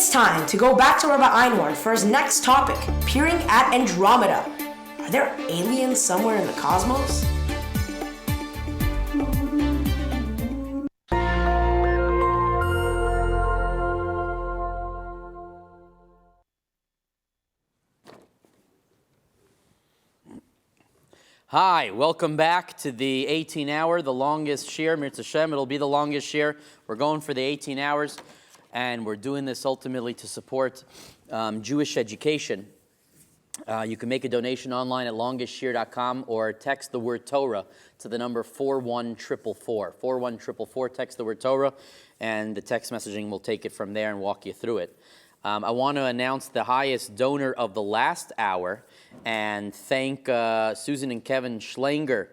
It's time to go back to Rabbi Einhorn for his next topic, peering at Andromeda. Are there aliens somewhere in the cosmos? Hi, welcome back to the 18 hour, the longest shiur, Mirz Hashem. It'll be the longest shiur. We're going for the 18 hours, and we're doing this ultimately to support Jewish education. You can make a donation online at longestshir.com or text the word Torah to the number 41444. 41444, text the word Torah, and the text messaging will take it from there and walk you through it. I want to announce the highest donor of the last hour and thank Susan and Kevin Schlanger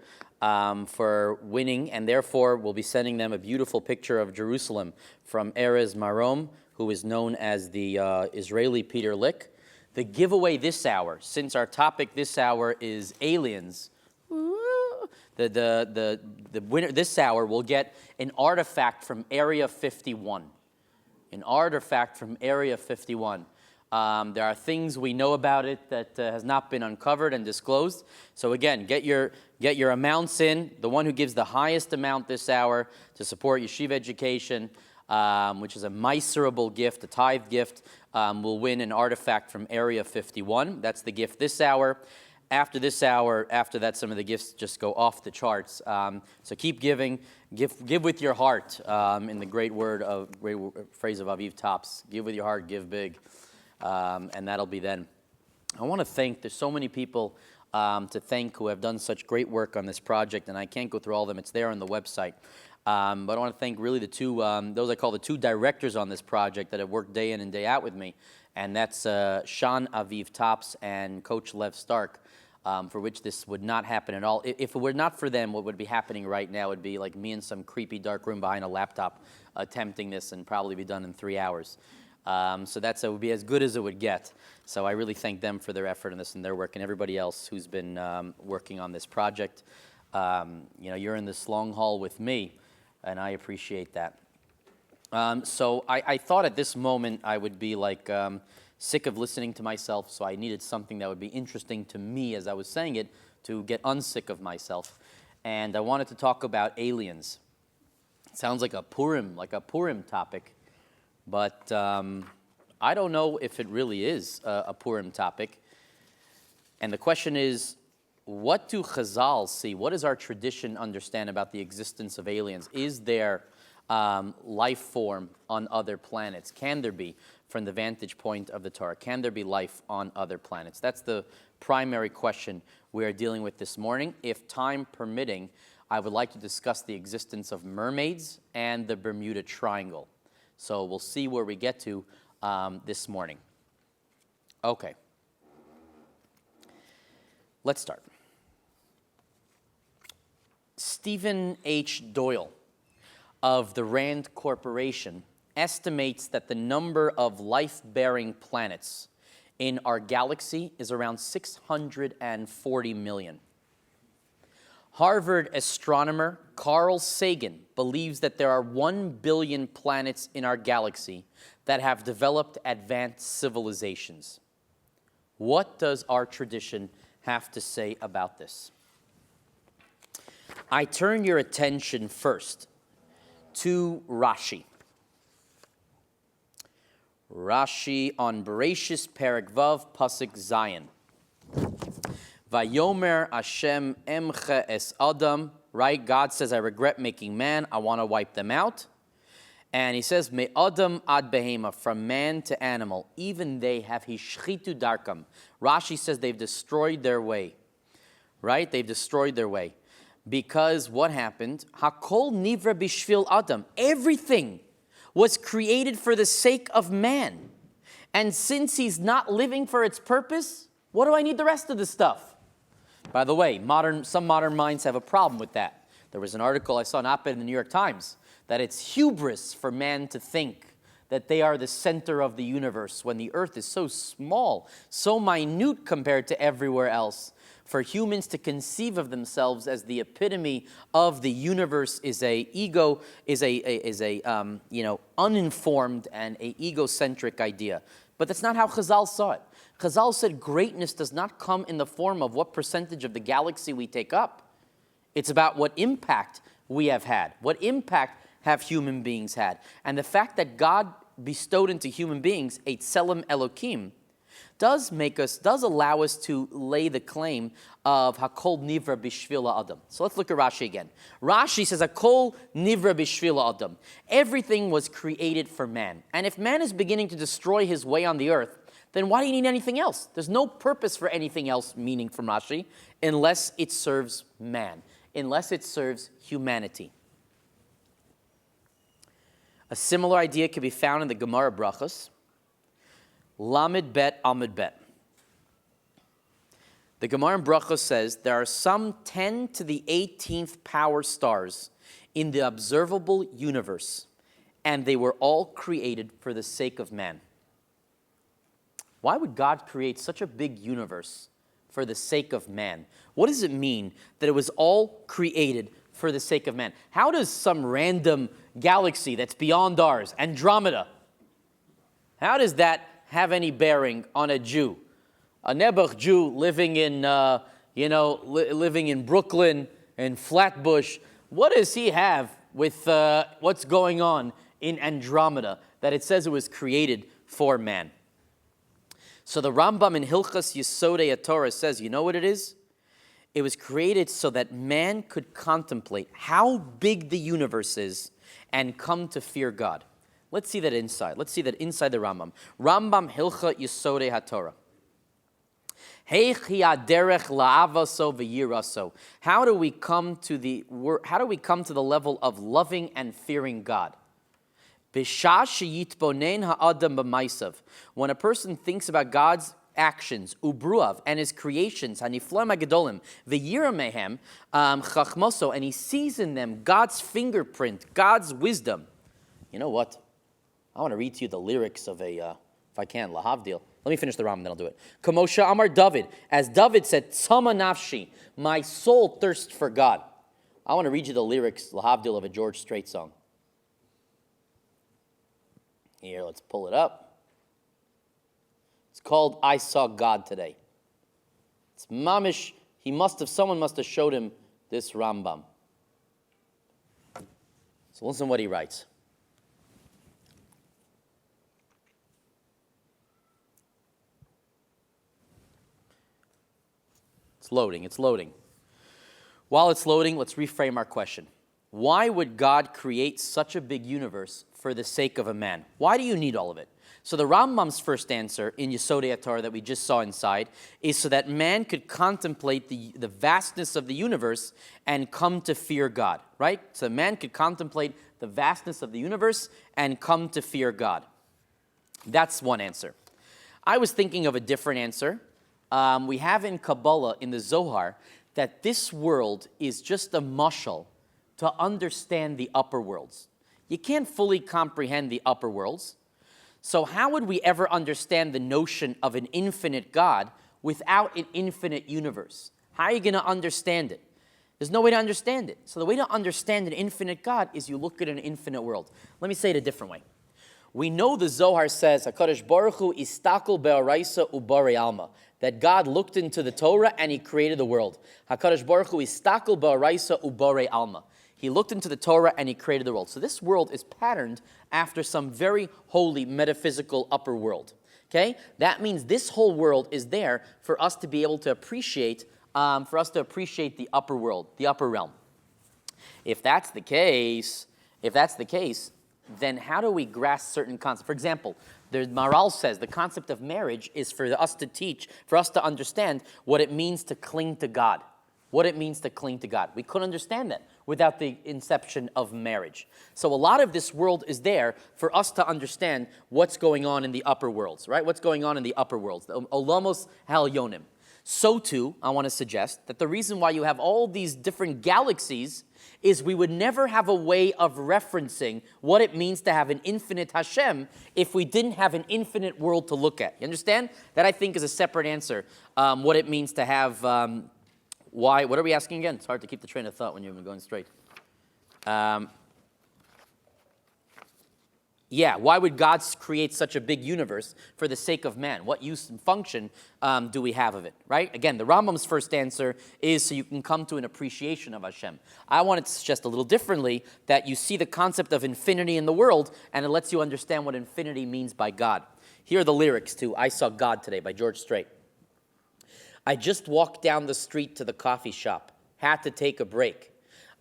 for winning, and therefore we'll be sending them a beautiful picture of Jerusalem from Erez Marom, who is known as the Israeli Peter Lick. The giveaway this hour, since our topic this hour is aliens, the winner this hour will get an artifact from Area 51. An artifact from Area 51. There are things we know about it that has not been uncovered and disclosed. So again, get your amounts in. The one who gives the highest amount this hour to support yeshiva education, which is a miserable gift, a tithe gift, will win an artifact from Area 51. That's the gift this hour. After this hour, after that, some of the gifts just go off the charts. So keep giving. Give with your heart, in the great phrase of Aviv Tops. Give with your heart, give big. And that'll be then. I want to thank, there's so many people to thank who have done such great work on this project, and I can't go through all of them. It's there on the website. But I want to thank really the two, those I call the two directors on this project that have worked day in and day out with me. And that's Sean Aviv Tops and Coach Lev Stark. For which this would not happen at all. If it were not for them, what would be happening right now would be like me in some creepy dark room behind a laptop attempting this and probably be done in 3 hours. So it would be as good as it would get. So I really thank them for their effort in this and their work, and everybody else who's been working on this project. You're in this long haul with me, and I appreciate that. So I thought at this moment I would be like sick of listening to myself, so I needed something that would be interesting to me as I was saying it to get unsick of myself. And I wanted to talk about aliens. It sounds like a Purim topic, but I don't know if it really is a Purim topic. And the question is, what do Chazal see? What does our tradition understand about the existence of aliens? Is there life form on other planets? Can there be, from the vantage point of the Torah, can there be life on other planets? That's the primary question we are dealing with this morning. If time permitting, I would like to discuss the existence of mermaids and the Bermuda Triangle. So we'll see where we get to this morning. Okay. Let's start. Stephen H. Doyle of the Rand Corporation estimates that the number of life-bearing planets in our galaxy is around 640 million. Harvard astronomer Carl Sagan believes that there are 1 billion planets in our galaxy that have developed advanced civilizations. What does our tradition have to say about this? I turn your attention first to Rashi. Rashi on Bereshis Perek Vav Pasuk Zayin. Vayomer Hashem emche es Adam. Right? God says, I regret making man. I want to wipe them out. And he says, Me Adam ad behema, from man to animal. Even they have hishchitu darkam. Rashi says they've destroyed their way. Right? They've destroyed their way. Because what happened? Hakol nivra bishvil Adam. Everything was created for the sake of man. And since he's not living for its purpose, what do I need the rest of the stuff? By the way, some modern minds have a problem with that. There was an article I saw in op-ed in the New York Times that it's hubris for man to think that they are the center of the universe when the earth is so small, so minute compared to everywhere else. For humans to conceive of themselves as the epitome of the universe is a uninformed and a egocentric idea. But that's not how Chazal saw it. Chazal said greatness does not come in the form of what percentage of the galaxy we take up. It's about what impact we have had. What impact have human beings had? And the fact that God bestowed into human beings a tselem Elokim does allow us to lay the claim of Hakol Nivra Bishvil Adam. So let's look at Rashi again. Rashi says Hakol Nivra Bishvil Adam. Everything was created for man. And if man is beginning to destroy his way on the earth, then why do you need anything else? There's no purpose for anything else, meaning from Rashi, unless it serves man, unless it serves humanity. A similar idea can be found in the Gemara Brachos. Lamed bet Amid bet. The Gemara in Brachos says there are some 10 to the 18th power stars in the observable universe, and they were all created for the sake of man. Why would God create such a big universe for the sake of man? What does it mean that it was all created for the sake of man? How does some random galaxy that's beyond ours, Andromeda, how does that have any bearing on a Jew? A Nebuch Jew living in, living in Brooklyn and Flatbush. What does he have with what's going on in Andromeda that it says it was created for man? So the Rambam in Hilchas Yesodei HaTorah says, you know what it is? It was created so that man could contemplate how big the universe is and come to fear God. Let's see that inside. Let's see that inside the Rambam. Rambam Hilcha Yesodei HaTorah. How do we come to the level of loving and fearing God? When a person thinks about God's actions, ubruav, and his creations, haniflam agadolim, v'yiramehem chachmoso, and he sees in them God's fingerprint, God's wisdom. You know what? I want to read to you the lyrics of if I can, lahavdil. Let me finish the Ram, then I'll do it. Kamosha Amar David, as David said, Tzama nafshi, my soul thirsts for God. I want to read you the lyrics, lahavdil, of a George Strait song. Here, let's pull it up. It's called I Saw God Today. It's mamish, someone must have showed him this Rambam. So listen what he writes. It's loading. While it's loading, let's reframe our question. Why would God create such a big universe for the sake of a man? Why do you need all of it? So the Rambam's first answer in Yesodei HaTorah that we just saw inside is so that man could contemplate the vastness of the universe and come to fear God, right? So man could contemplate the vastness of the universe and come to fear God. That's one answer. I was thinking of a different answer. We have in Kabbalah, in the Zohar, that this world is just a mashal to understand the upper worlds. You can't fully comprehend the upper worlds. So how would we ever understand the notion of an infinite God without an infinite universe? How are you going to understand it? There's no way to understand it. So the way to understand an infinite God is you look at an infinite world. Let me say it a different way. We know the Zohar says, HaKadosh Baruch Hu istakol be'araisa u'barei alma, that God looked into the Torah and he created the world. HaKadosh Baruch Hu istakol be'araisa u'barei alma. He looked into the Torah and he created the world. So this world is patterned after some very holy metaphysical upper world. Okay? That means this whole world is there for us to be able to appreciate, the upper world, the upper realm. If that's the case, then how do we grasp certain concepts? For example, the Maral says the concept of marriage is for us to understand what it means to cling to God. What it means to cling to God. We couldn't understand that without the inception of marriage. So a lot of this world is there for us to understand what's going on in the upper worlds, right? What's going on in the upper worlds, the Olamos Halyonim. So too, I want to suggest that the reason why you have all these different galaxies is we would never have a way of referencing what it means to have an infinite Hashem if we didn't have an infinite world to look at. You understand? That I think is a separate answer, what it means to have Why? What are we asking again? It's hard to keep the train of thought when you've been going straight. Why would God create such a big universe for the sake of man? What use and function do we have of it, right? Again, the Rambam's first answer is so you can come to an appreciation of Hashem. I wanted to suggest a little differently that you see the concept of infinity in the world, and it lets you understand what infinity means by God. Here are the lyrics to I Saw God Today by George Strait. I just walked down the street to the coffee shop, had to take a break.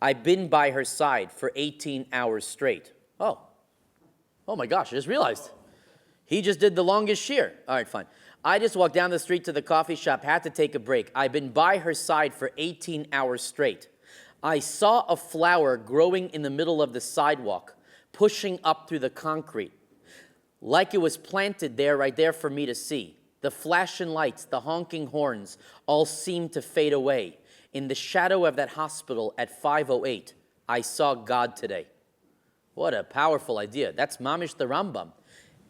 I've been by her side for 18 hours straight. Oh my gosh, I just realized. He just did the longest shiur. All right, fine. I just walked down the street to the coffee shop, had to take a break. I've been by her side for 18 hours straight. I saw a flower growing in the middle of the sidewalk, pushing up through the concrete, like it was planted there, right there for me to see. The flashing lights, the honking horns, all seemed to fade away. In the shadow of that hospital at 5:08, I saw God today. What a powerful idea. That's Mamish the Rambam.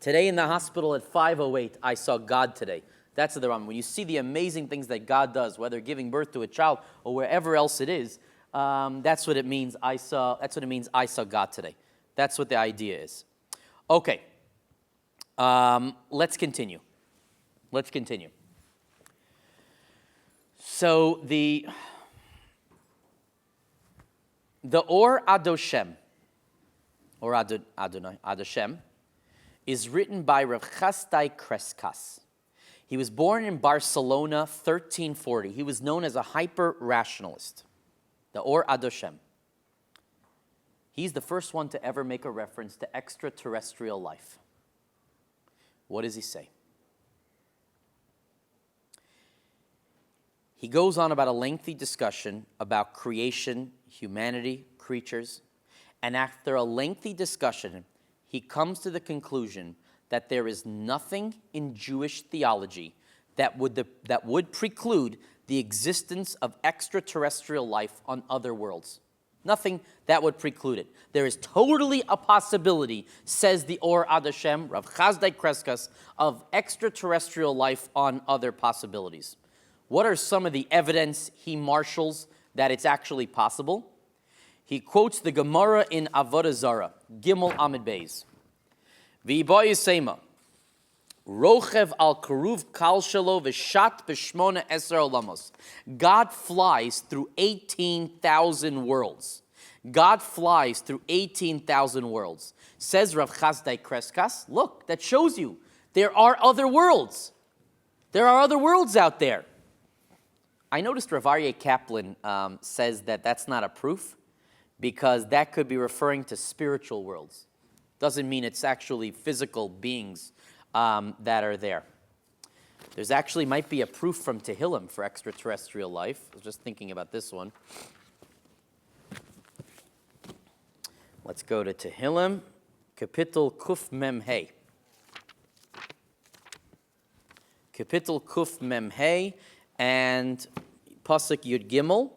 Today in the hospital at 5:08, I saw God today. That's the Rambam. When you see the amazing things that God does, whether giving birth to a child or wherever else it is, that's what it means. That's what it means. I saw God today. That's what the idea is. Okay. Let's continue. So the Or Adoshem, or Adoshem, is written by Rav Chasdai Kreskas. He was born in Barcelona, 1340. He was known as a hyper-rationalist, the Or Adoshem. He's the first one to ever make a reference to extraterrestrial life. What does he say? He goes on about a lengthy discussion about creation, humanity, creatures, and after a lengthy discussion, he comes to the conclusion that there is nothing in Jewish theology that would preclude the existence of extraterrestrial life on other worlds. Nothing that would preclude it. There is totally a possibility, says the Or Adoshem, Rav Chasdai Kreskas, of extraterrestrial life on other possibilities. What are some of the evidence he marshals that it's actually possible? He quotes the Gemara in Avodah Zarah, Gimel Amid Beis. V'yiboy Yisema, Rochev al Karuv Kal Shelo V'shat B'shmona Eser Olamos. God flies through 18,000 worlds. God flies through 18,000 worlds. Says Rav Chasdai Kreskas, look, that shows you there are other worlds. There are other worlds out there. I noticed Rav Aryeh Kaplan says that that's not a proof because that could be referring to spiritual worlds. Doesn't mean it's actually physical beings that are there. There's actually might be a proof from Tehillim for extraterrestrial life. I was just thinking about this one. Let's go to Tehillim, Kapitel Kuf Mem Hey. Kapitel Kuf Mem Hey, and Pasuk Yud Gimel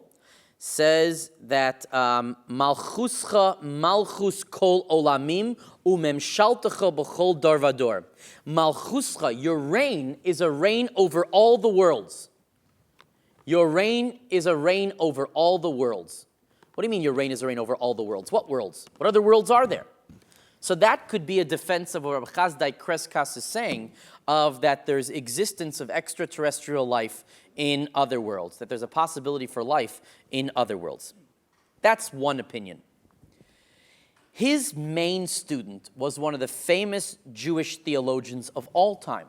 says that Malchuscha Malchus Kol Olamim Umemshaltecha B'chol Dar Vador. Malchuscha, your reign is a reign over all the worlds. Your reign is a reign over all the worlds. What do you mean your reign is a reign over all the worlds? What worlds? What other worlds are there? So that could be a defense of what Rabbi Chasdai Kreskas is saying, of that there's existence of extraterrestrial life in other worlds, that there's a possibility for life in other worlds. That's one opinion. His main student was one of the famous Jewish theologians of all time.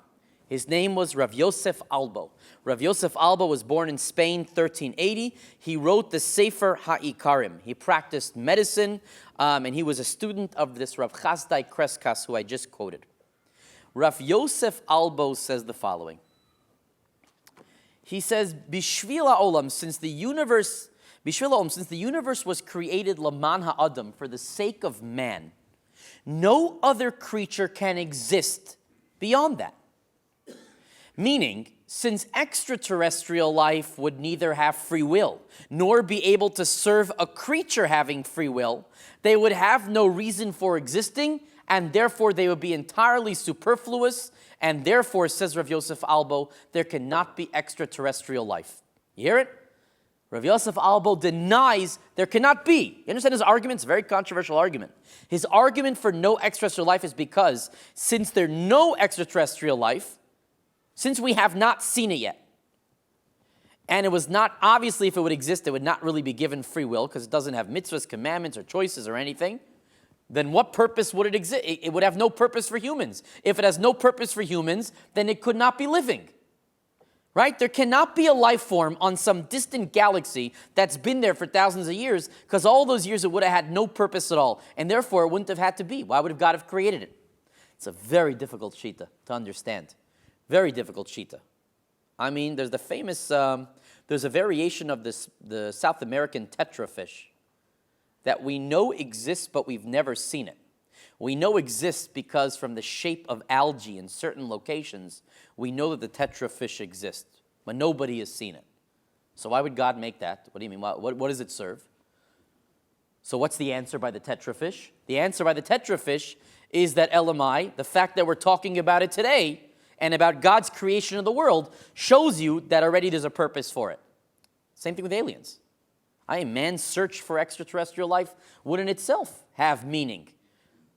His name was Rav Yosef Albo. Rav Yosef Albo was born in Spain, 1380. He wrote the Sefer HaIkarim. He practiced medicine, and he was a student of this Rav Chasdai Kreskas, who I just quoted. Rav Yosef Albo says the following. He says, Bishvil ha'olam, since the universe was created laman ha'adam, for the sake of man, no other creature can exist beyond that. Meaning, since extraterrestrial life would neither have free will, nor be able to serve a creature having free will, they would have no reason for existing, and therefore they would be entirely superfluous, and therefore, says Rav Yosef Albo, there cannot be extraterrestrial life. You hear it? Rav Yosef Albo denies there cannot be. You understand his argument? It's a very controversial argument. His argument for no extraterrestrial life is because since there's no extraterrestrial life, since we have not seen it yet, and it was not, obviously if it would exist, it would not really be given free will because it doesn't have mitzvahs, commandments, or choices or anything, then what purpose would it exist? It would have no purpose for humans. If it has no purpose for humans, then it could not be living. Right? There cannot be a life form on some distant galaxy that's been there for thousands of years because all those years it would have had no purpose at all, and therefore it wouldn't have had to be. Why would God have created it? It's a very difficult shita to understand. Very difficult shita. I mean, there's the famous, there's a variation of the South American tetrafish that we know exists, but we've never seen it. We know exists because from the shape of algae in certain locations, we know that the tetrafish exists, but nobody has seen it. So why would God make that? What do you mean? What does it serve? So what's the answer by the tetrafish? The answer by the tetrafish is that Elamai, the fact that we're talking about it today, and about God's creation of the world, shows you that already there's a purpose for it. Same thing with aliens. Man's search for extraterrestrial life would in itself have meaning.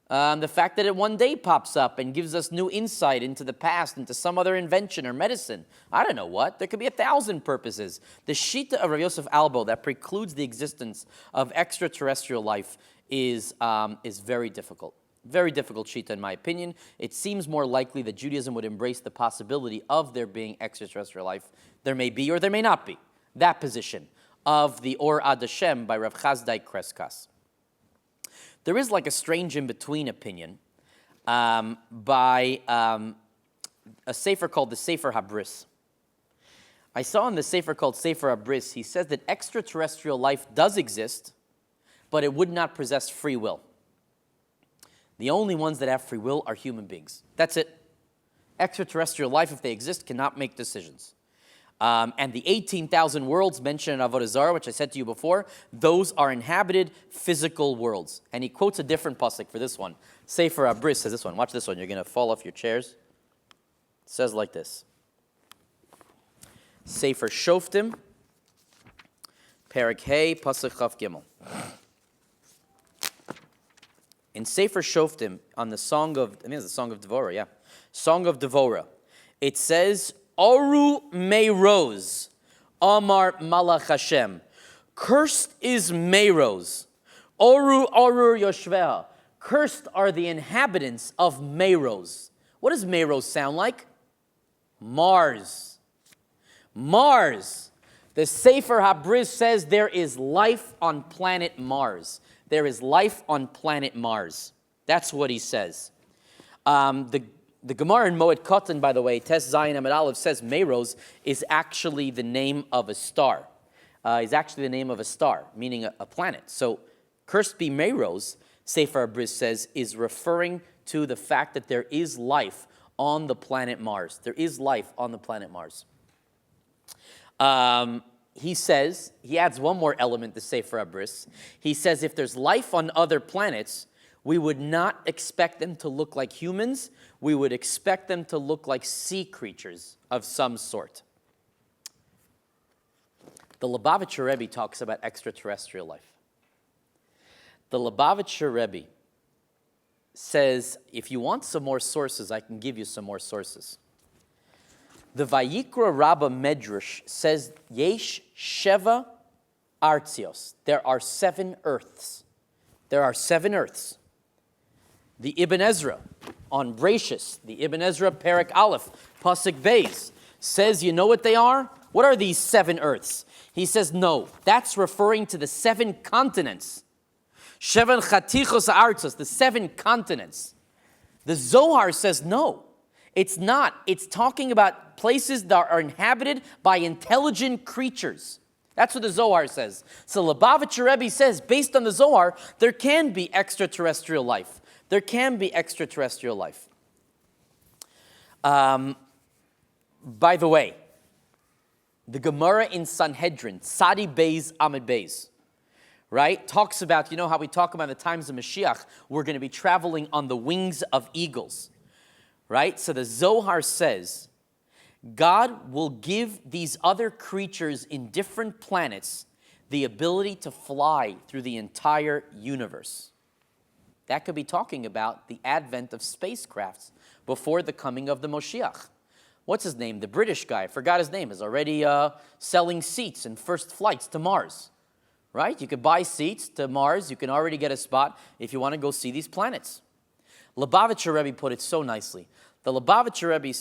The fact that it one day pops up and gives us new insight into the past, into some other invention or medicine. I don't know what. There could be 1,000 purposes. The shita of Rav Yosef Albo that precludes the existence of extraterrestrial life is very difficult. Very difficult shita in my opinion. It seems more likely that Judaism would embrace the possibility of there being extraterrestrial life. There may be or there may not be. That position of the Or Ad Hashem by Rav Chazdai Kreskas. There is like a strange in-between opinion by a sefer called the Sefer Habris. I saw in the sefer called Sefer Habris, he says that extraterrestrial life does exist, but it would not possess free will. The only ones that have free will are human beings. That's it. Extraterrestrial life, if they exist, cannot make decisions. And the 18,000 worlds mentioned in Avodah Zarah, which I said to you before, those are inhabited physical worlds. And he quotes a different pasuk for this one. Sefer Abris says this one. Watch this one. You're going to fall off your chairs. It says like this. Sefer Shoftim, Perek Hey, pasuk Chaf Gimel. In Sefer Shoftim, on the song of, I think it's the song of Devorah, yeah. Song of Devorah. It says, Oru Meiroz, Amar Malach Hashem. Cursed is Meiroz. Oru Yoshveha. Cursed are the inhabitants of Meiroz. What does Meiroz sound like? Mars. Mars. The Sefer Habris says there is life on planet Mars. There is life on planet Mars. That's what he says. The Gemara in Moed Katan, by the way, Tes Zayin Amid Aleph, says Meiroz is actually the name of a star. Is actually the name of a star, meaning a planet. So, cursed be Meiroz, Sefer Habris says, is referring to the fact that there is life on the planet Mars. There is life on the planet Mars. He says, he adds one more element to Sefer Habris. He says if there's life on other planets, we would not expect them to look like humans. We would expect them to look like sea creatures of some sort. The Lubavitcher Rebbe talks about extraterrestrial life. The Lubavitcher Rebbe says, if you want some more sources, I can give you some more sources. The Vayikra Rabbah Medrash says, Yesh Sheva Artzios. There are 7 earths. There are 7 earths. The Ibn Ezra on Brachus, the Ibn Ezra Perek Aleph, Pasuk Beis, says, you know what they are? What are these 7 earths? He says, no, that's referring to the 7 continents. Shevan Chatichos Artzos, the 7 continents. The Zohar says, no, it's not. It's talking about places that are inhabited by intelligent creatures. That's what the Zohar says. So Lubavitcher Rebbe says, based on the Zohar, there can be extraterrestrial life. There can be extraterrestrial life. By the way, the Gemara in Sanhedrin, Sadi Beis Amid Beis, right, talks about, you know how we talk about in the times of Mashiach, we're going to be traveling on the wings of eagles, right? So the Zohar says, God will give these other creatures in different planets the ability to fly through the entire universe. That could be talking about the advent of spacecrafts before the coming of the Moshiach. What's his name? The British guy, I forgot his name, is already selling seats and first flights to Mars. Right? You could buy seats to Mars. You can already get a spot if you want to go see these planets. Lubavitcher Rebbe put it so nicely. The Lubavitcher Rebbe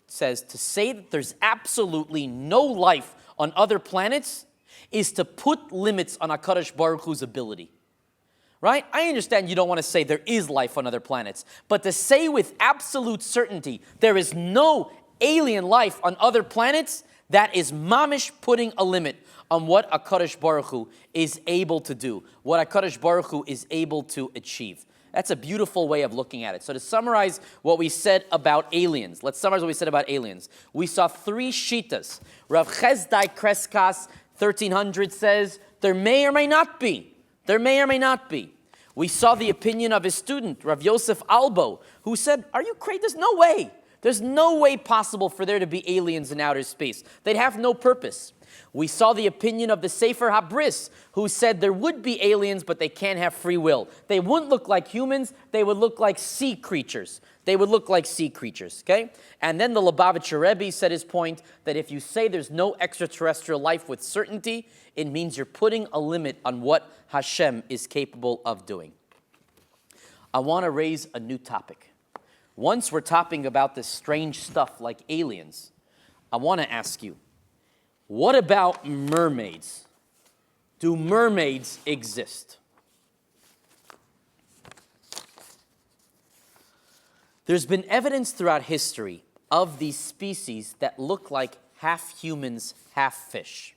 says to say that there's absolutely no life on other planets is to put limits on HaKadosh Baruch Hu's ability. Right? I understand you don't want to say there is life on other planets, but to say with absolute certainty there is no alien life on other planets, that is mamish putting a limit on what HaKadosh Baruch Hu is able to do, what HaKadosh Baruch Hu is able to achieve. That's a beautiful way of looking at it. So to summarize what we said about aliens, let's summarize what we said about aliens. We saw three shitas. Rav Chezdai Kreskas, 1300 says, there may or may not be. There may or may not be. We saw the opinion of his student, Rav Yosef Albo, who said, are you crazy? There's no way. There's no way possible for there to be aliens in outer space. They'd have no purpose. We saw the opinion of the Sefer Habris, who said there would be aliens, but they can't have free will. They wouldn't look like humans. They would look like sea creatures. They would look like sea creatures, okay? And then the Lubavitcher Rebbe said his point that if you say there's no extraterrestrial life with certainty, it means you're putting a limit on what Hashem is capable of doing. I want to raise a new topic. Once we're talking about this strange stuff like aliens, I want to ask you, what about mermaids? Do mermaids exist? There's been evidence throughout history of these species that look like half humans, half fish.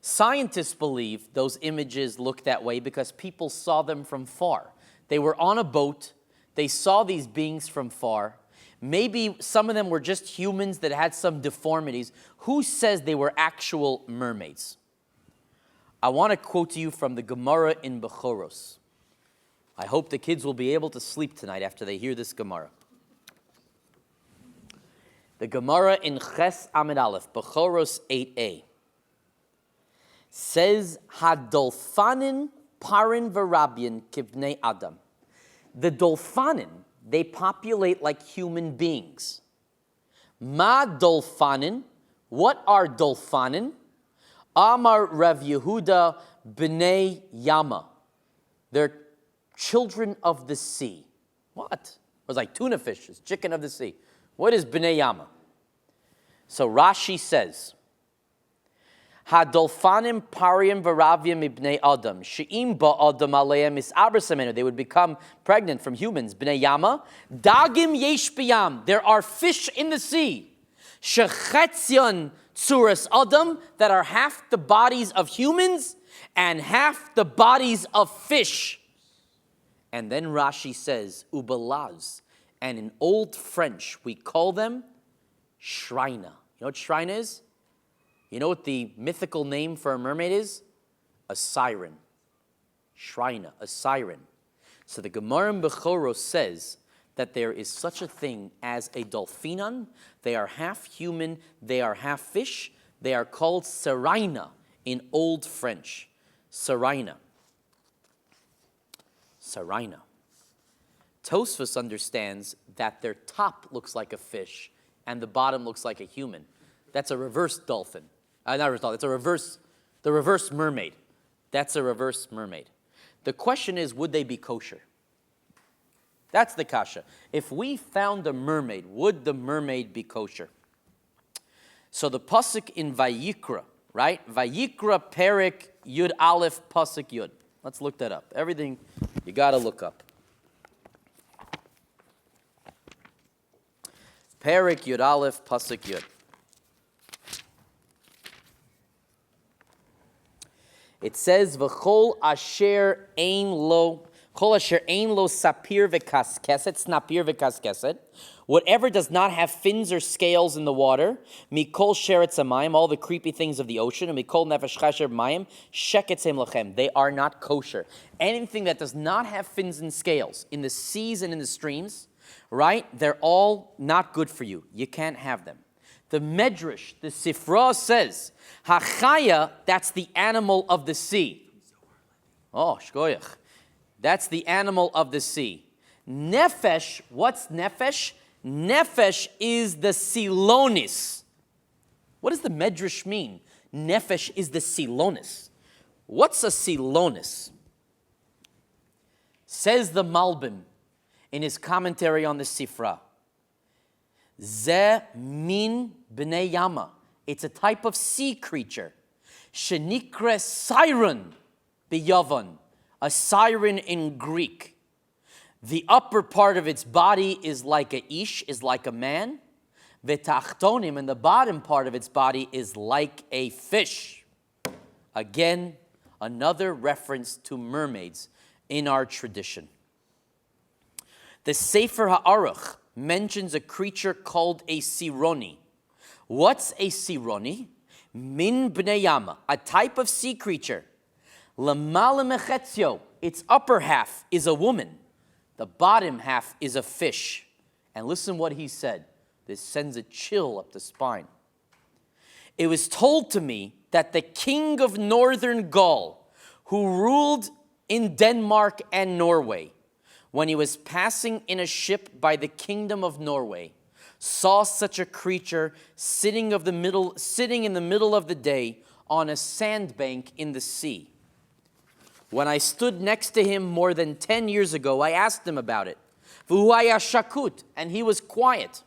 Scientists believe those images look that way because people saw them from far. They were on a boat, they saw these beings from far. Maybe some of them were just humans that had some deformities. Who says they were actual mermaids? I want to quote to you from the Gemara in Bechoros. I hope the kids will be able to sleep tonight after they hear this Gemara. The Gemara in Ches Amid Aleph, Bechoros 8a, says, Hadolfanin parin v'rabyan kivnei Adam. The dolphanin, they populate like human beings. Ma dolphanin, what are dolphanin? Amar Rav Yehuda b'nei Yama. They're children of the sea. What? It was like tuna fishes, chicken of the sea. What is b'nei Yama? So Rashi says, Hadolfanim pariam v'ravyam ibnei Adam. She'im ba Adam aleim is abrasamenu. They would become pregnant from humans. Bnei Yama. Dagim yesh b'yam. There are fish in the sea. Shechetzion tzuras Adam, that are half the bodies of humans and half the bodies of fish. And then Rashi says, ubalaz. And in Old French, we call them shrina. You know what shrina is? You know what the mythical name for a mermaid is? A siren. Shrina, a siren. So the Gemara in Bechoros says that there is such a thing as a dolphinon. They are half human, they are half fish. They are called sirena in Old French. Sirena. Sirena. Tosfos understands that their top looks like a fish and the bottom looks like a human. That's a reverse dolphin. Not a reverse dolphin, it's the reverse mermaid. That's a reverse mermaid. The question is, would they be kosher? That's the kasha. If we found a mermaid, would the mermaid be kosher? So the pasuk in Vayikra, right? Vayikra Perik Yud Aleph pasuk Yud. Let's look that up. Everything you got to look up. Perik Yud Aleph pasuk Yud. It says, "V'chol asher ein lo, chol asher ein lo sapir v'kaskeset, snapir v'kaskeset." Whatever does not have fins or scales in the water, mikol sheretz hamayim, all the creepy things of the ocean, and mikol nefesh chasher mayim, sheketzem lachem. They are not kosher. Anything that does not have fins and scales in the seas and in the streams, right? They're all not good for you. You can't have them. The Medrash, the Sifra says, Hachaya, that's the animal of the sea. Oh, shkoyach. That's the animal of the sea. Nefesh, what's nefesh? Nefesh is the silonis. What does the Medrash mean? Nefesh is the silonis. What's a silonis? Says the Malbim in his commentary on the Sifra. Ze min b'nei yama. It's a type of sea creature. Shenikre siren b'yavan. A siren in Greek. The upper part of its body is like a ish, is like a man. V'tachtonim, and the bottom part of its body is like a fish. Again, another reference to mermaids in our tradition. The Sefer HaAruch mentions a creature called a sironi. What's a sironi? Min b'nei yama, a type of sea creature. Lamala mechetzio, its upper half is a woman. The bottom half is a fish. And listen what he said. This sends a chill up the spine. It was told to me that the king of northern Gaul, who ruled in Denmark and Norway, when he was passing in a ship by the kingdom of Norway, saw such a creature sitting in the middle of the day on a sandbank in the sea. When I stood next to him more than 10 years ago, I asked him about it. V'huaya shakut, and he was quiet.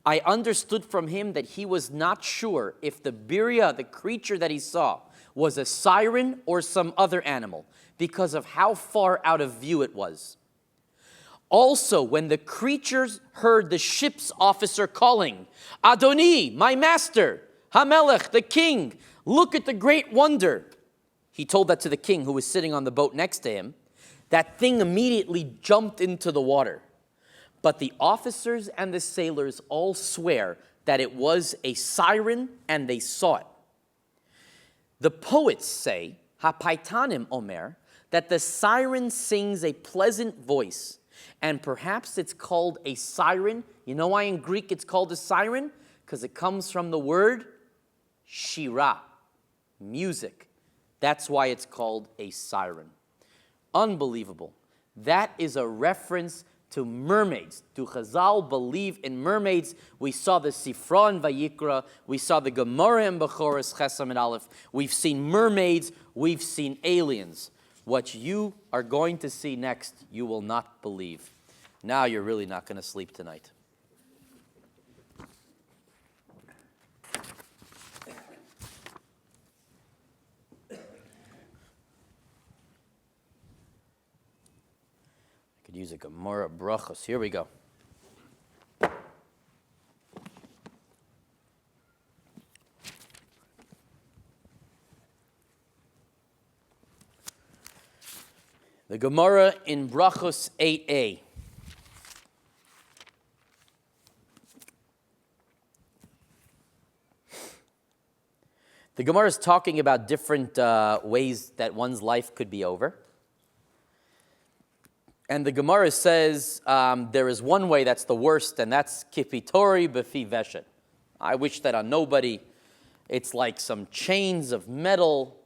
I understood from him that he was not sure if the birya, the creature that he saw, was a siren or some other animal, because of how far out of view it was. Also, when the creatures heard the ship's officer calling, Adoni, my master, Hamelech, the king, look at the great wonder. He told that to the king who was sitting on the boat next to him. That thing immediately jumped into the water. But the officers and the sailors all swear that it was a siren and they saw it. The poets say, Hapaitanim Omer, that the siren sings a pleasant voice, and perhaps it's called a siren. You know why in Greek it's called a siren? Because it comes from the word shira, music. That's why it's called a siren. Unbelievable. That is a reference to mermaids. Do Chazal believe in mermaids? We saw the Sifra in Vayikra. We saw the Gemara in Bechoros Chesam and Aleph. We've seen mermaids. We've seen aliens. What you are going to see next, you will not believe. Now you're really not going to sleep tonight. I could use a Gemara brachos. Here we go. The Gemara in Brachos 8a. The Gemara is talking about different ways that one's life could be over. And the Gemara says there is one way that's the worst, and that's kipitori b'fi veshet. I wish that on nobody. It's like some chains of metal.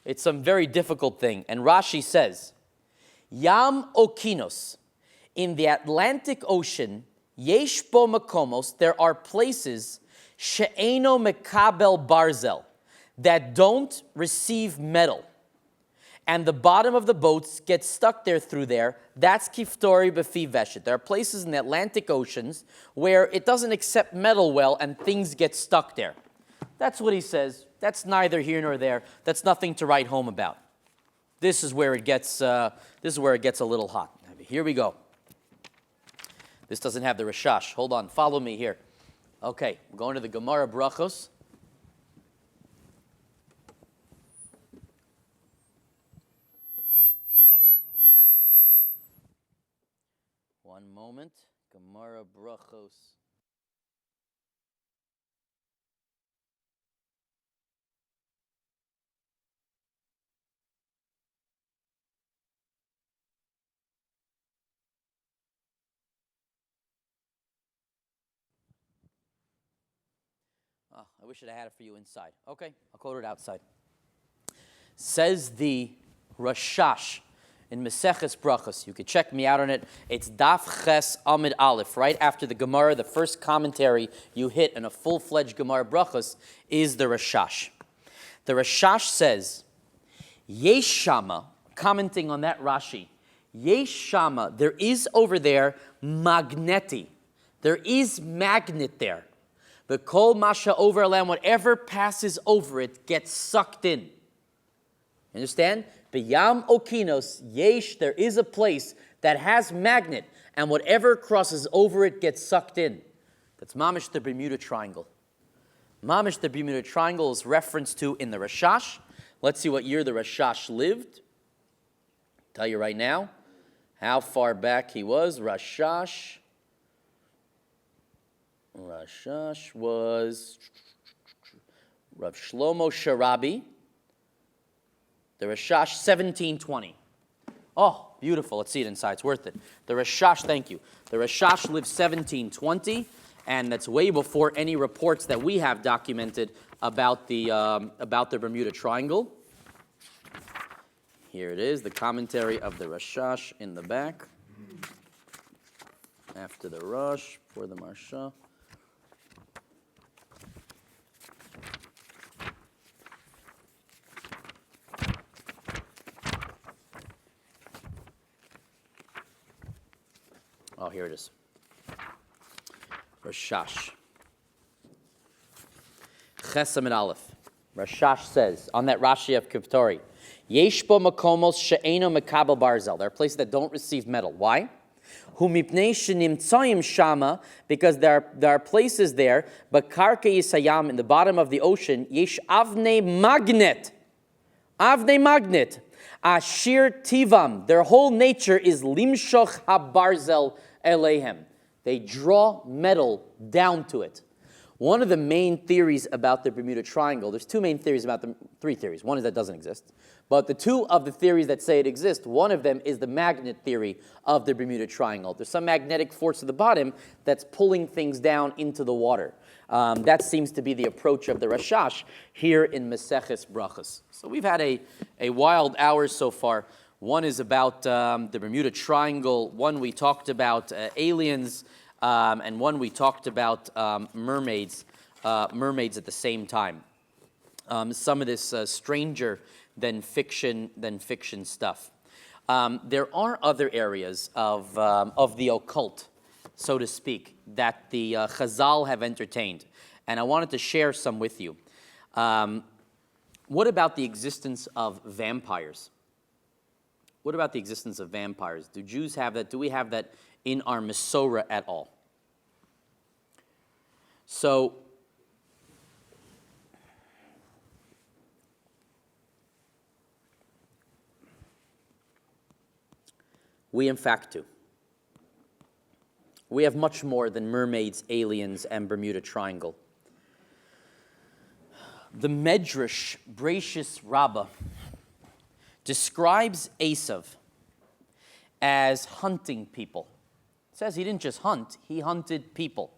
It's some very difficult thing. And Rashi says, Yam Okinos, in the Atlantic Ocean, Yesh bo makomos, there are places, she'eno mekabel barzel, that don't receive metal. And the bottom of the boats get stuck there through there. That's kiftori b'fi veshet. There are places in the Atlantic Oceans where it doesn't accept metal well and things get stuck there. That's what he says. That's neither here nor there. That's nothing to write home about. This is where it gets a little hot. Here we go. This doesn't have the Rashash. Hold on, follow me here. Okay, we're going to the Gemara Brachos. One moment. Gemara Brachos. I wish I had it for you inside. Okay, I'll quote it outside. Says the Rashash in Maseches Brachos. You could check me out on it. It's Daf Ches Amid Aleph. Right after the Gemara, the first commentary you hit in a full-fledged Gemara Brachos is the Rashash. The Rashash says, Yesh Shama, commenting on that Rashi, Yesh Shama, there is over there magneti. There is magnet there. The kol masha over land, whatever passes over it gets sucked in. Understand? B'yam okinos, yesh, there is a place that has magnet, and whatever crosses over it gets sucked in. That's mamish the Bermuda Triangle. Mamish the Bermuda Triangle is referenced to in the Rashash. Let's see what year the Rashash lived. Tell you right now how far back he was. Rashash was Rav Shlomo Sharabi. The Rashash, 1720. Oh, beautiful. Let's see it inside. It's worth it. The Rashash, thank you. The Rashash lived 1720, and that's way before any reports that we have documented about the Bermuda Triangle. Here it is, the commentary of the Rashash in the back. After the Rosh, before the Marsha. Oh, here it is. Rashash. Chesam and Aleph. Rashash says, on that Rashi of Kiptori, Yesh bo makomos she'eno mekabel barzel. There are places that don't receive metal. Why? Hu mipnei shenimtzayim shama, because there are places there, but karke yisayam, in the bottom of the ocean, yesh avnei magnet. Avnei magnet. Ashir tivam, their whole nature is limshoch habarzel eleihem. They draw metal down to it. One of the main theories about the Bermuda Triangle, there's two main theories about them, three theories. One is that it doesn't exist. But the two of the theories that say it exists, one of them is the magnet theory of the Bermuda Triangle. There's some magnetic force at the bottom that's pulling things down into the water. That seems to be the approach of the Rashash here in Maseches Brachos. So we've had a wild hour so far. One is about the Bermuda Triangle. One we talked about aliens, and one we talked about mermaids at the same time. Some of this stranger than fiction stuff. There are other areas of the occult, so to speak, that the Chazal have entertained, and I wanted to share some with you. What about the existence of vampires? What about the existence of vampires? Do Jews have that? Do we have that in our Mesorah at all? So, we in fact do. We have much more than mermaids, aliens, and Bermuda Triangle. The Medrash Brachis Rabbah describes Esav as hunting people. It says he didn't just hunt, he hunted people.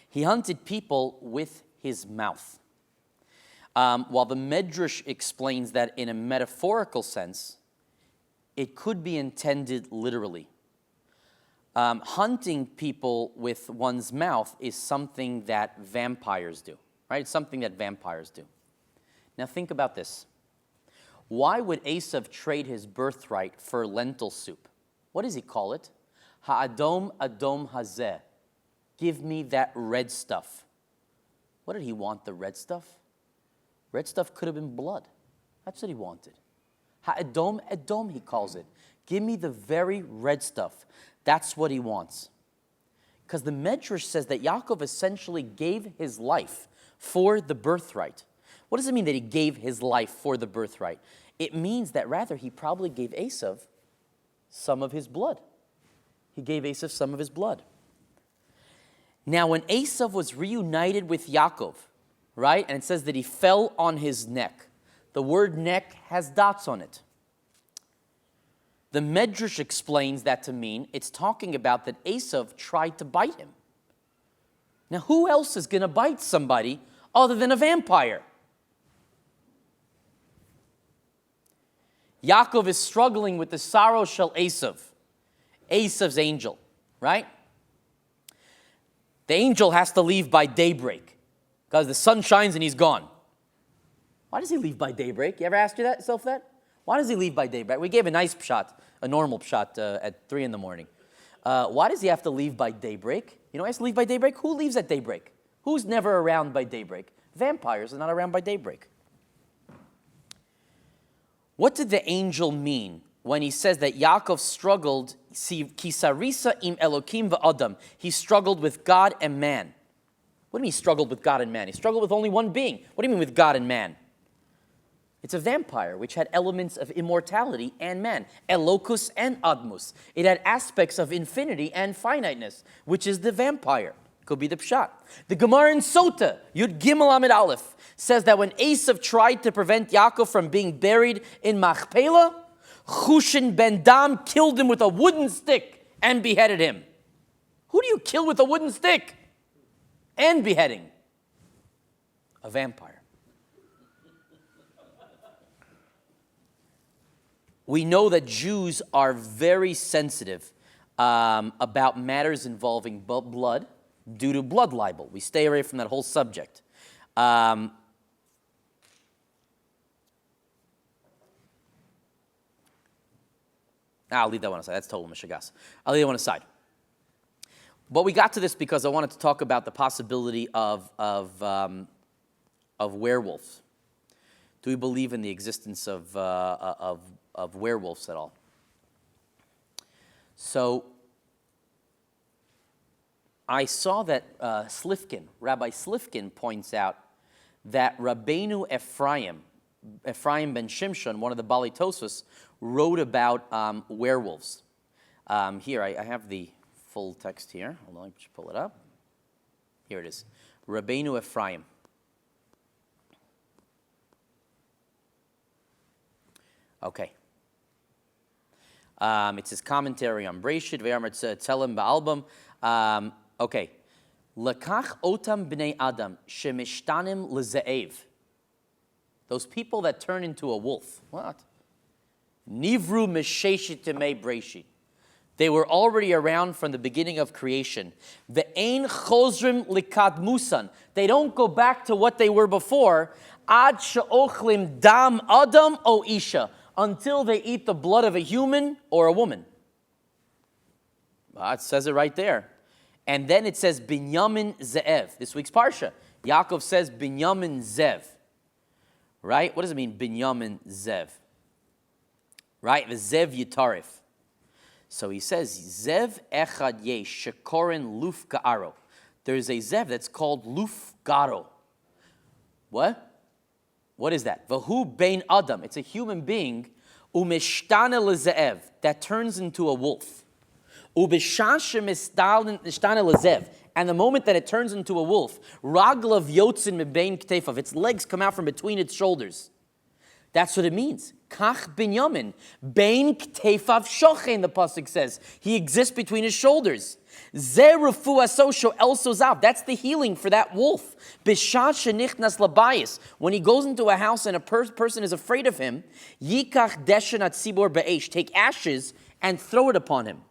He hunted people with his mouth. While the Medrash explains that in a metaphorical sense, it could be intended literally. Hunting people with one's mouth is something that vampires do, right? It's something that vampires do. Now think about this. Why would Esav trade his birthright for lentil soup? What does he call it? Ha'adom adom hazeh. Give me that red stuff. What did he want, the red stuff? Red stuff could have been blood. That's what he wanted. Ha'adom adom, he calls it. Give me the very red stuff. That's what he wants. Because the Medrash says that Yaakov essentially gave his life for the birthright. What does it mean that he gave his life for the birthright? It means that rather he probably gave Esav some of his blood. He gave Esav some of his blood. Now when Esav was reunited with Yaakov, right, and it says that he fell on his neck, the word neck has dots on it. The Medrash explains that to mean it's talking about that Esav tried to bite him. Now who else is going to bite somebody other than a vampire? Yaakov is struggling with the sorrow shel Esav, Esav's angel, right? The angel has to leave by daybreak because the sun shines and he's gone. Why does he leave by daybreak? You ever asked yourself that? Why does he leave by daybreak? We gave a nice pshat, a normal pshat at 3 in the morning. Why does he have to leave by daybreak? You know, he has to leave by daybreak. Who leaves at daybreak? Who's never around by daybreak? Vampires are not around by daybreak. What did the angel mean when he says that Yaakov struggled, kisarisa im Elokim va'adam? He struggled with God and man. What do you mean he struggled with God and man? He struggled with only one being. What do you mean with God and man? It's a vampire, which had elements of immortality and man, Elokus and Admus. It had aspects of infinity and finiteness, which is the vampire. Could be the pshat. The Gemara in Sota, Yud Gimel Amid Aleph, says that when Esav tried to prevent Yaakov from being buried in Machpelah, Chushin ben Dam killed him with a wooden stick and beheaded him. Who do you kill with a wooden stick and beheading? A vampire. We know that Jews are very sensitive about matters involving blood due to blood libel. We stay away from that whole subject. I'll leave that one aside. That's total mishagas. I'll leave that one aside. But we got to this because I wanted to talk about the possibility of werewolves. Do we believe in the existence of werewolves at all? So I saw that Rabbi Slifkin points out that Rabbeinu Ephraim ben Shimshon, one of the Bali Tosfos, wrote about werewolves. Here, I have the full text here. Hold on, let me just pull it up. Here it is. Rabbeinu Ephraim. Okay. It's his commentary on Breshit, Ve'amar Tzelem Ba'album. Okay. Lekach otam b'nei Adam shemishtanim leze'ev. Those people that turn into a wolf. What? Nivru mesheshit temei Breshit. They were already around from the beginning of creation. Ve'ein chozrim likad musan. They don't go back to what they were before. Ad she'ochlim dam adam o isha. Until they eat the blood of a human or a woman. It says it right there. And then it says Binyamin Ze'ev. This week's Parsha. Yaakov says Binyamin Zev. Right? What does it mean, Binyamin Zev? Right? The Zev Yitarif. So he says, Zev Echad Yesh Shekorin Luf Ga'aro. There's a Zev that's called Luf Garo. What? What is that? Vahu bein Adam. It's a human being. Umishtana leze'ev. That turns into a wolf. Ubishashe mishtana lezev. And the moment that it turns into a wolf, raglav yotzin mebein ktefav. Its legs come out from between its shoulders. That's what it means. Kach binyamin. Bein ktefav shochein, the pasuk says. He exists between his shoulders. Zerufu asosho el sozav. That's the healing for that wolf. Bishat shenichnas labayis. When he goes into a house and a person is afraid of him, yikach deshen at sibor be'esh. Take ashes and throw it upon him.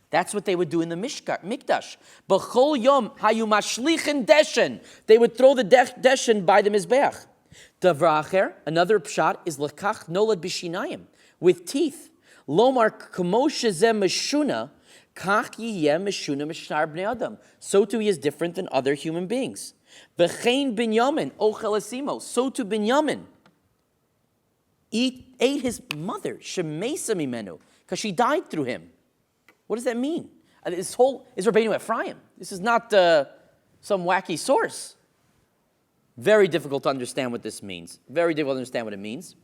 That's what they would do in the mikdash. B'chol yom hayu mashlichen deshen. They would throw the deshen by the mizbeach. Davracher, another pshat, is lekach nolad b'shinayim, with teeth. Lomar kamo shezem meshuna. So too he is different than other human beings. V'chein binyamin ochel asimo. So too Binyamin ate his mother, shemesa mimenu, because she died through him. What does that mean? This whole is Rabbeinu Ephraim. This is not some wacky source. Very difficult to understand what this means. Very difficult to understand what it means.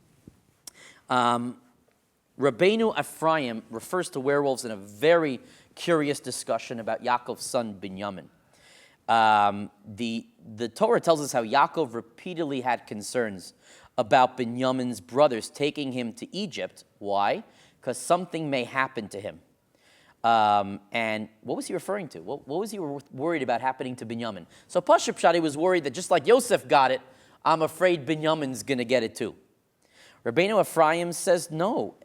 Rabbeinu Ephraim refers to werewolves in a very curious discussion about Yaakov's son Binyamin. The Torah tells us how Yaakov repeatedly had concerns about Binyamin's brothers taking him to Egypt. Why? Because something may happen to him. And what was he referring to? What was he worried about happening to Binyamin? So Pashup Shadi was worried that just like Yosef got it, I'm afraid Binyamin's going to get it too. Rabbeinu Ephraim says, no,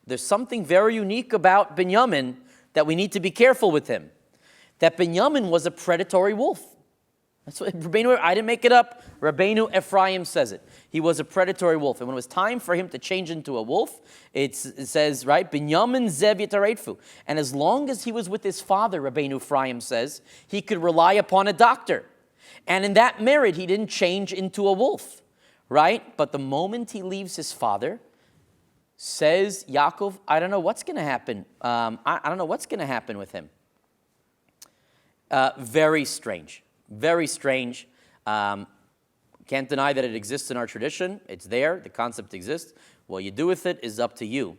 there's something very unique about Binyamin that we need to be careful with him. That Binyamin was a predatory wolf. That's what Rabbeinu, I didn't make it up. Rabbeinu Ephraim says it. He was a predatory wolf. And when it was time for him to change into a wolf, it says, right, Binyamin zev yitareitfu. And as long as he was with his father, Rabbeinu Ephraim says, he could rely upon a doctor. And in that merit, he didn't change into a wolf, right? But the moment he leaves his father, says Yaakov, I don't know what's going to happen. I don't know what's going to happen with him. Very strange. Very strange. Can't deny that it exists in our tradition. It's there. The concept exists. What you do with it is up to you.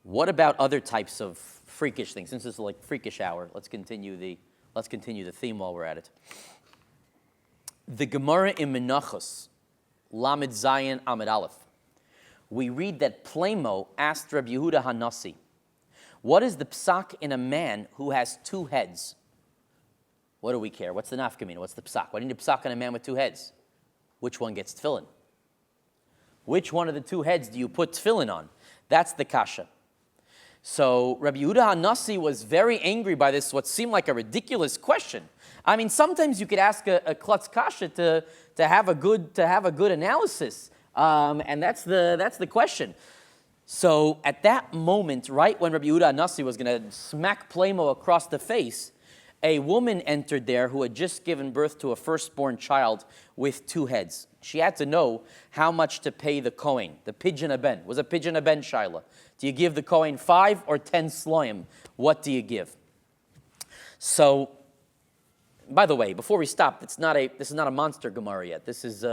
What about other types of freakish things? Since this is like freakish hour, let's continue the theme while we're at it. The Gemara in Menachos, Lamed Zayin Amid Aleph, we read that Plemo asked Rabbi Yehuda Hanassi, what is the psak in a man who has two heads? What do we care? What's the nafkamina? What's the psak? Why do you need a psak on a man with two heads? Which one gets tefillin? Which one of the two heads do you put tefillin on? That's the kasha. So Rabbi Yehuda Hanassi was very angry by this, what seemed like a ridiculous question. I mean, sometimes you could ask a klutz kasha to have a good analysis, and that's the question. So at that moment, right when Rabbi Yehuda Hanassi was going to smack Plemo across the face, a woman entered there who had just given birth to a firstborn child with two heads. She had to know how much to pay the Kohen, the pidyon haben. Was a pidyon haben shaila. Do you give the Kohen 5 or 10 sloim? What do you give? So, by the way, before we stop, this is not a monster Gemara yet. This is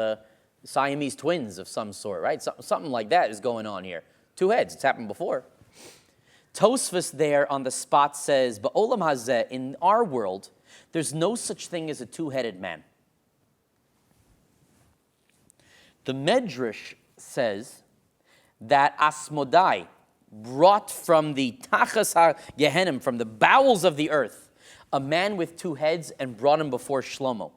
Siamese twins of some sort, right? Something like that is going on here. Two heads. It's happened before. Tosfos there on the spot says, Ba'olam hazeh, in our world, there's no such thing as a two-headed man. The Medrash says that Asmodai brought from the Tachas HaGehenim, from the bowels of the earth, a man with two heads and brought him before Shlomo.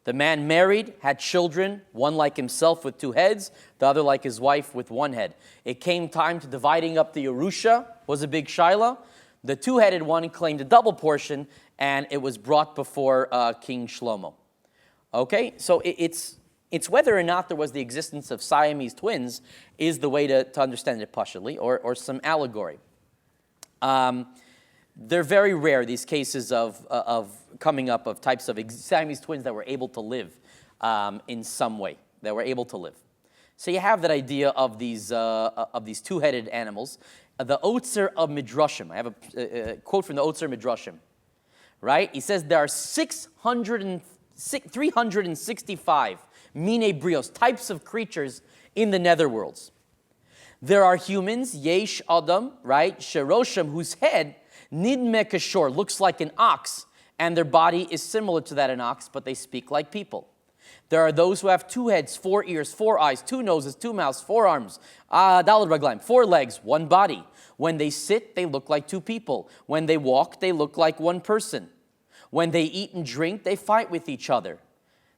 The man married, had children, one like himself with two heads, the other like his wife with one head. It came time to dividing up the Yerusha, was a big shaila. The two-headed one claimed a double portion, and it was brought before King Shlomo. Okay, so it's whether or not there was the existence of Siamese twins is the way to understand it partially, or some allegory. They're very rare, these cases of coming up of types of Siamese twins that were able to live in some way, that were able to live. So you have that idea of these two-headed animals. The Otzer of Midrashim, I have a quote from the Otzer Midrashim, right? He says there are 365 mine brios, types of creatures in the netherworlds. There are humans, yesh adam, right? Sheroshim, whose head nidme kashor, looks like an ox, and their body is similar to that of an ox, but they speak like people. There are those who have two heads, 4 ears, 4 eyes, 2 noses, 2 mouths, 4 arms, daled raglaim, 4 legs, 1 body. When they sit, they look like 2 people. When they walk, they look like 1 person. When they eat and drink, they fight with each other.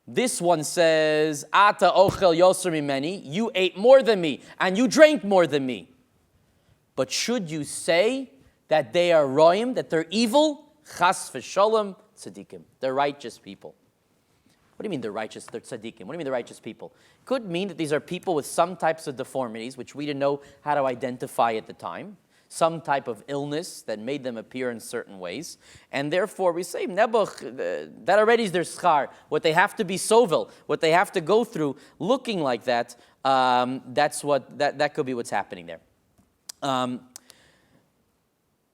This one says, Ata ochel yoser mimeni, you ate more than me, and you drank more than me. But should you say that they are roim, that they're evil, chas v'sholem tzaddikim, they're righteous people. What do you mean they're righteous? They're tzaddikim. What do you mean they're righteous people? Could mean that these are people with some types of deformities, which we didn't know how to identify at the time, some type of illness that made them appear in certain ways, and therefore we say, Nebuch, that already is their schar. What they have to be sovel, what they have to go through, looking like that, that could be what's happening there.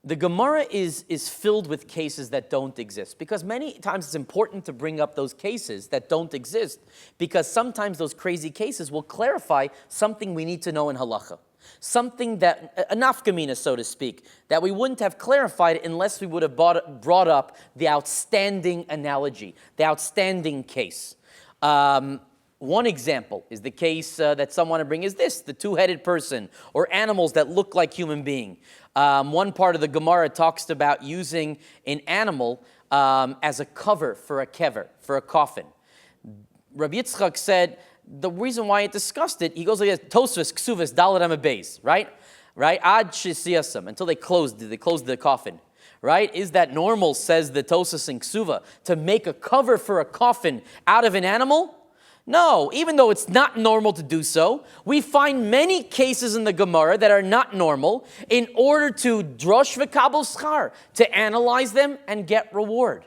The Gemara is filled with cases that don't exist, because many times it's important to bring up those cases that don't exist, because sometimes those crazy cases will clarify something we need to know in halacha, something that, a nafkamina, so to speak, that we wouldn't have clarified unless we would have brought up the outstanding analogy, the outstanding case. One example is the case that some want to bring is this, the two-headed person, or animals that look like human being. One part of the Gemara talks about using an animal as a cover for a kever, for a coffin. Rabbi Yitzchak said the reason why it discussed it, he goes like this, Tosfos, Ksuvas, Dalet Beis, right? Ad Shisiyasam, until they closed the coffin. Right? Is that normal, says the Tosfos and Ksuva, to make a cover for a coffin out of an animal? No, even though it's not normal to do so, we find many cases in the Gemara that are not normal in order to drosh v'kabel schar, to analyze them and get reward.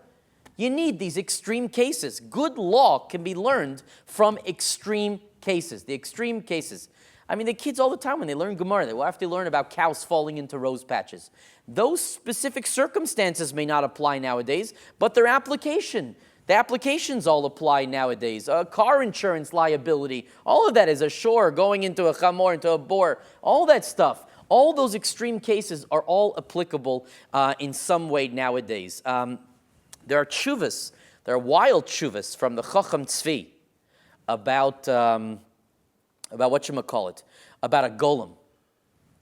You need these extreme cases. Good law can be learned from extreme cases, the extreme cases. I mean, the kids all the time when they learn Gemara, they will have to learn about cows falling into rose patches. Those specific circumstances may not apply nowadays, but their application, the applications all apply nowadays. Car insurance liability, all of that is a shore going into a chamor, into a boar, all that stuff. All those extreme cases are all applicable in some way nowadays. There are tshuvas, there are wild tshuvas from the Chacham Tzvi about whatchamacallit, about a golem,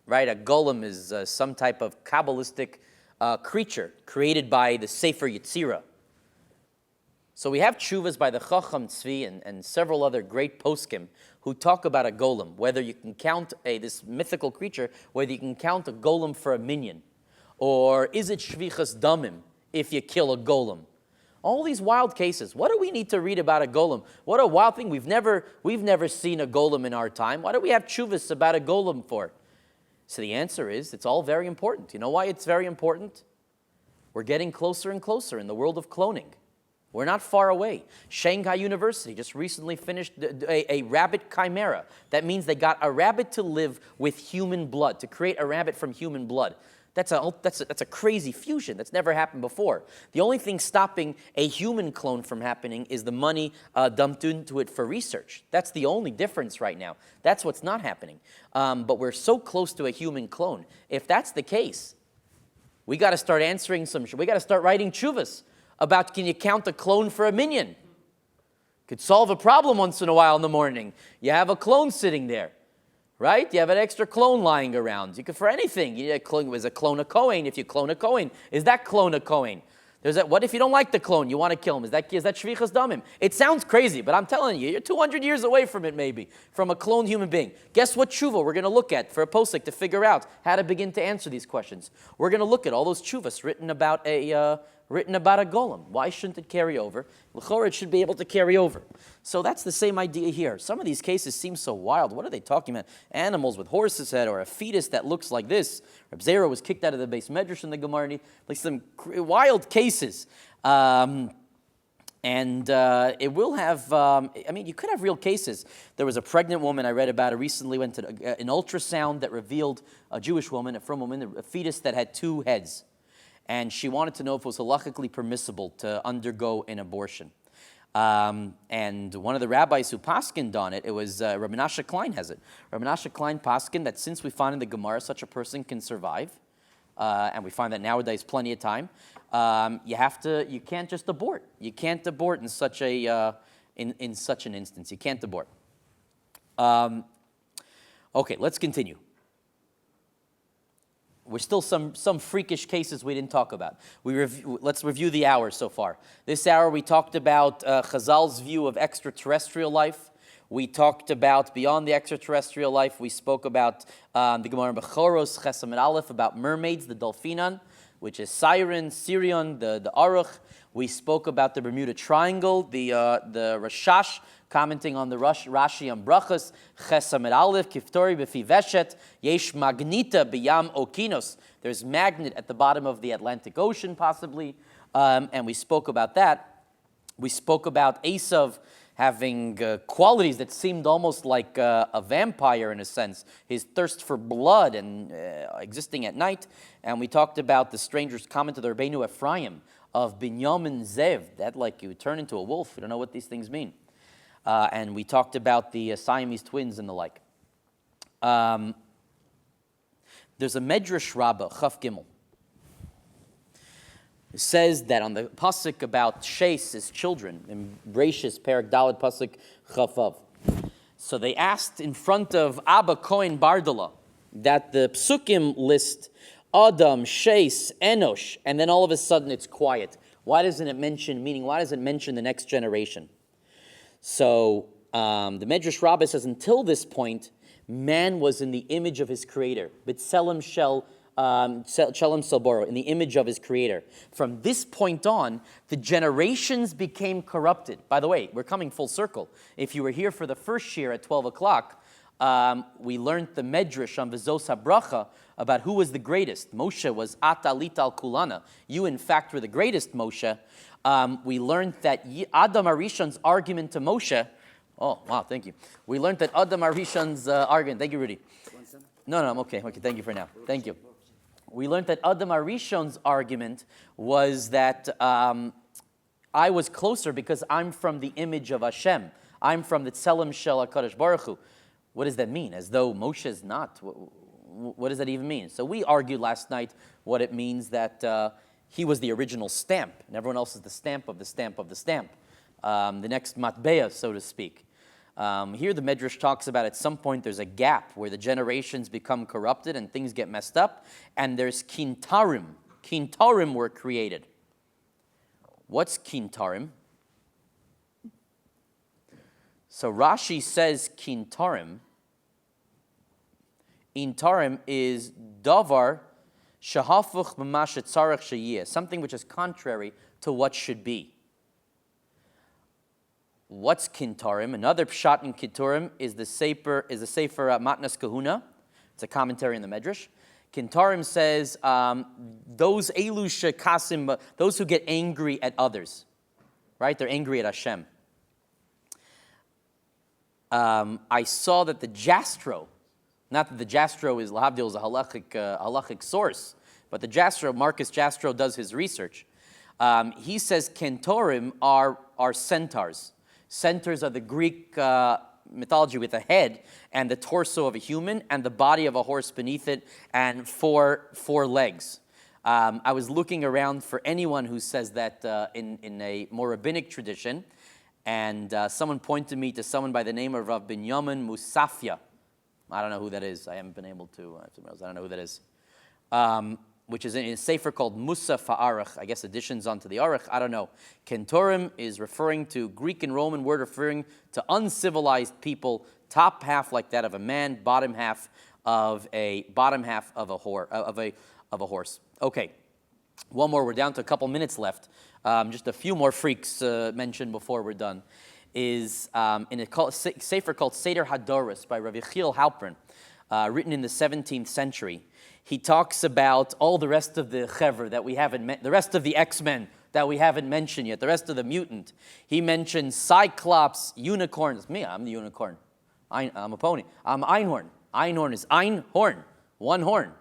right? A golem is some type of Kabbalistic creature created by the Sefer Yetzirah. So we have tshuvas by the Chacham Tzvi and several other great poskim who talk about a golem, whether you can count this mythical creature, whether you can count a golem for a minion, or is it shvichas damim if you kill a golem? All these wild cases. What do we need to read about a golem? What a wild thing. We've never seen a golem in our time. Why do we have tshuvas about a golem for? So the answer is, it's all very important. You know why it's very important? We're getting closer and closer in the world of cloning. We're not far away. Shanghai University just recently finished a rabbit chimera. That means they got a rabbit to live with human blood, to create a rabbit from human blood. That's a crazy fusion. That's never happened before. The only thing stopping a human clone from happening is the money dumped into it for research. That's the only difference right now. That's what's not happening. But we're so close to a human clone. If that's the case, we got to start answering we got to start writing tshuvas about, can you count a clone for a minion? Could solve a problem once in a while in the morning. You have a clone sitting there. Right? You have an extra clone lying around. You could, for anything. You need a clone. Is a clone a Kohen? If you clone a Kohen, is that clone a Kohen? What if you don't like the clone? You want to kill him? Is that shvichas damim? It sounds crazy, but I'm telling you, you're 200 years away from it, maybe, from a cloned human being. Guess what tshuva we're going to look at for a posek to figure out how to begin to answer these questions? We're going to look at all those tshuvas written about a golem. Why shouldn't it carry over? L'chorah, it should be able to carry over. So that's the same idea here. Some of these cases seem so wild. What are they talking about? Animals with horse's head, or a fetus that looks like this. Reb Zera was kicked out of the base medrash in the Gemara. Like some wild cases. It will have, you could have real cases. There was a pregnant woman I read about. Recently went to an ultrasound that revealed a Jewish woman, a frum woman, a fetus that had two heads. And she wanted to know if it was halachically permissible to undergo an abortion. And one of the rabbis who paskined on it, was Rabbi Menashe Klein has it. Rabbi Menashe Klein paskined that since we find in the Gemara such a person can survive, and we find that nowadays plenty of time, you can't just abort. You can't abort in such an instance. You can't abort. Okay, let's continue. There's still some freakish cases we didn't talk about. Let's review the hour so far. This hour we talked about Chazal's view of extraterrestrial life. We talked about beyond the extraterrestrial life. We spoke about the Gemara Bechoros Chesam Aleph, about mermaids, the Dolphinon, which is Siren, Sirion, the Aruch. We spoke about the Bermuda Triangle, the Rashash, commenting on the Rashi on Brachas, Chesam Aleph, Kiftori Befi Veshet, Yesh Magnita Biyam Okinos. There's magnet at the bottom of the Atlantic Ocean, possibly, and we spoke about that. We spoke about Esav having qualities that seemed almost like a vampire in a sense, his thirst for blood and existing at night. And we talked about the stranger's comment to the Rabbeinu Ephraim of Binyamin Zev, that like you turn into a wolf. You don't know what these things mean. And we talked about the Siamese twins and the like. There's a Medrash Rabbah, Chaf Gimel. says that on the pasuk about Sheis, his children, in Bereshis, Perek Daled, pasuk Chavav. So they asked in front of Abba Kohen Bardala that the psukim list Adam, Sheis, Enosh, and then all of a sudden it's quiet. Why doesn't it mention, meaning why doesn't it mention the next generation? So the Medrash Rabbah says until this point, man was in the image of his creator. B'tselem shel Shalom Salboro, in the image of his creator. From this point on, the generations became corrupted. By the way, we're coming full circle. If you were here for the first shiur at 12 o'clock, we learned the Medrash on Vizos HaBracha about who was the greatest. Moshe was Atalit al Kulana. You, in fact, were the greatest, Moshe. We learned that Adam Arishon's argument to Moshe. Oh, wow, thank you. We learned that Adam Arishon's argument. Thank you, Rudy. No, I'm okay. Okay, thank you for now. Thank you. We learned that Adam Arishon's argument was that I was closer because I'm from the image of Hashem. I'm from the Tselem Shel HaKadosh Baruch Hu. What does that mean? As though Moshe is not. What does that even mean? So we argued last night what it means that he was the original stamp, and everyone else is the stamp of the stamp of the stamp. The next matbeah, so to speak. Here the Medrash talks about at some point there's a gap where the generations become corrupted and things get messed up, and there's kintarim. Kintarim were created. What's kintarim? So Rashi says kintarim. Intarim is davar shahafuch b'ma shetzarech sheyeh, something which is contrary to what should be. What's kintarim? Another pshat in kintarim is the sefer Matnas Kahuna. It's a commentary in the Medrash. Kintarim says those elu shekasim, those who get angry at others, right? They're angry at Hashem. I saw that the Jastro, not that the Jastro is lahavdil is a halachic source, but the Jastro, Marcus Jastro, does his research. He says kintarim are centaurs. Centaurs are the Greek mythology with a head and the torso of a human and the body of a horse beneath it and four legs. I was looking around for anyone who says that in a more rabbinic tradition, and someone pointed me to someone by the name of Rav Binyamin Musafia. I don't know who that is. I haven't been able to. I don't know who that is. Which is in a sefer called Musa Fa'arach, I guess additions onto the Arach, I don't know. Kentorim is referring to Greek and Roman word referring to uncivilized people, top half like that of a man, bottom half of a horse. Okay, one more. We're down to a couple minutes left. Just a few more freaks mentioned before we're done. Is in a sefer called Seder Hadoros by Rabbi Yechiel Halpern, written in the 17th century. He talks about all the rest of the chevra that we haven't, the rest of the X-Men that we haven't mentioned yet, the rest of the mutant. He mentions Cyclops, unicorns. Me, I'm the unicorn. I'm a pony. I'm Einhorn. Einhorn is Einhorn, one horn.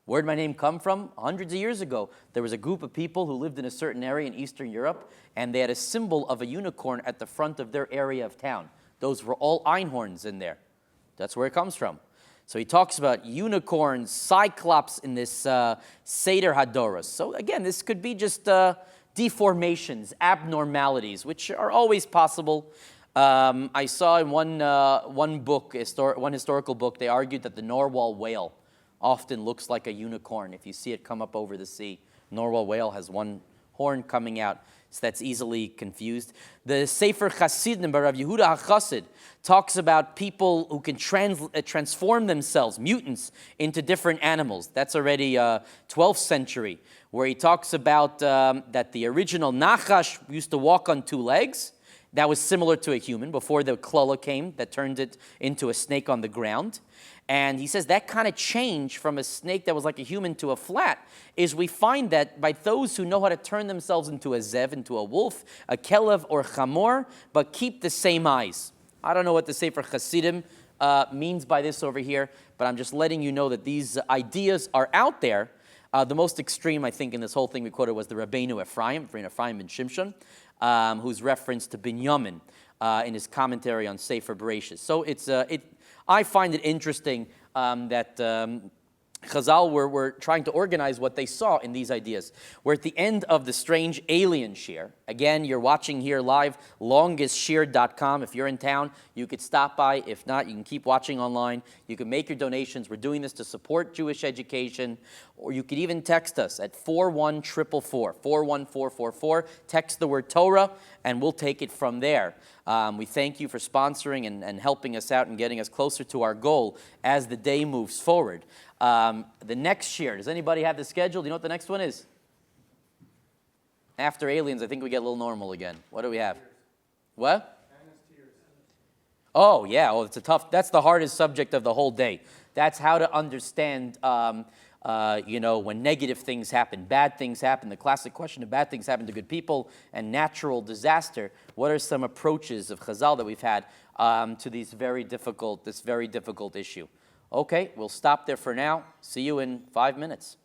Where'd my name come from? Hundreds of years ago, there was a group of people who lived in a certain area in Eastern Europe, and they had a symbol of a unicorn at the front of their area of town. Those were all Einhorns in there. That's where it comes from. So he talks about unicorns, cyclops in this Seder Hadoros. So again, this could be just deformations, abnormalities, which are always possible. I saw in one historical book, they argued that the narwhal whale often looks like a unicorn. If you see it come up over the sea, narwhal whale has one horn coming out. So that's easily confused. The Sefer Chasidim by Rav Yehuda HaChassid talks about people who can transform themselves, mutants, into different animals. That's already 12th century, where he talks about that the original Nachash used to walk on two legs. That was similar to a human before the Klola came that turned it into a snake on the ground. And he says that kind of change from a snake that was like a human to a flat is we find that by those who know how to turn themselves into a zev, into a wolf, a kelev, or chamor, but keep the same eyes. I don't know what the Sefer Chasidim means by this over here, but I'm just letting you know that these ideas are out there. The most extreme, I think, in this whole thing we quoted was the Rabbeinu Ephraim ben Shimshon, who's reference to Binyamin in his commentary on Sefer Bereshis. So I find it interesting that Chazal were trying to organize what they saw in these ideas. We're at the end of the strange alien shiur. Again, you're watching here live, longestshir.com. If you're in town, you could stop by. If not, you can keep watching online. You can make your donations. We're doing this to support Jewish education. Or you could even text us at 41444, 41444. Text the word Torah, and we'll take it from there. We thank you for sponsoring and helping us out and getting us closer to our goal as the day moves forward. The next shiur, does anybody have the schedule? Do you know what the next one is? After aliens, I think we get a little normal again. What do we have? What? Oh, yeah. Oh, that's the hardest subject of the whole day. That's how to understand, when negative things happen, bad things happen. The classic question of bad things happen to good people and natural disaster. What are some approaches of Chazal that we've had to this very difficult issue? Okay, we'll stop there for now. See you in 5 minutes.